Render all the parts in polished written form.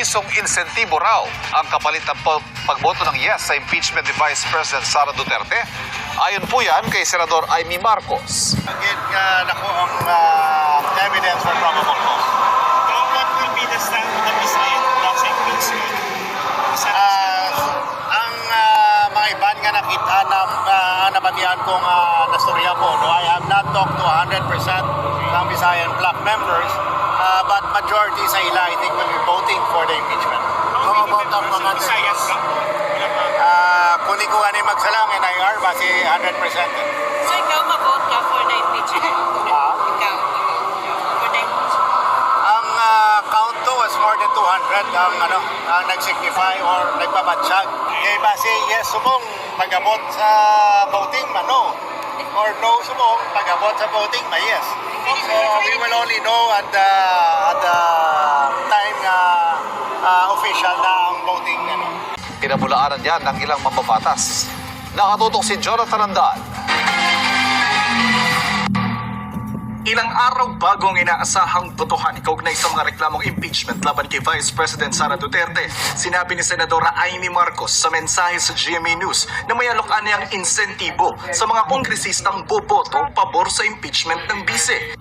pisong insentibo raw ang kapalit ng pagboto ng yes sa impeachment ni Vice President Sara Duterte. Ayon po yan kay Senador Amy Marcos. Again, naku ang evidence for probable cause. What will be the stand of the Visayan about sa impeachment? Ang mga iban nga nakita na nabatian kong nastorya ko, no, I have not talked to 100% ng Visayan Black members, but majority sa ila, I think, will be voting for the impeachment. How about ang mga Visayan Black? Kuni ko ani magsalang NIR, basi 100%. So ikaw mag-vote ka for the impeachment? Ikaw for the impeachment? Ang count to was more than 200 ang nag-signify or nagbabansyag. Eh base yes sumong pag-abot sa voting no, or no sumong pag-abot sa voting yes. So we will only know at the time official na ang voting Pinabulaanan yan ng ilang mambabatas. Nakatutok si Jonathan Andal. Ilang araw bago ang inaasahang botohan kaugnay sa mga reklamong impeachment laban kay Vice President Sara Duterte, sinabi ni Senadora Amy Marcos sa mensahe sa GMA News na may alokan niyang insentibo sa mga kongresistang boboto pabor sa impeachment ng bise.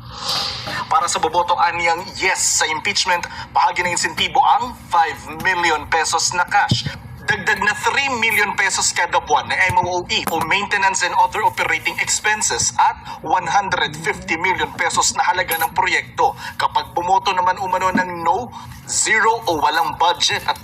Para sa boboto aniyang yes sa impeachment, bahagi ng insentibo ang 5 million pesos na cash. Dagdag na 3 million pesos kada buwan na MOE o Maintenance and Other Operating Expenses at 150 million pesos na halaga ng proyekto. Kapag bumoto naman umano ng no, zero o walang budget at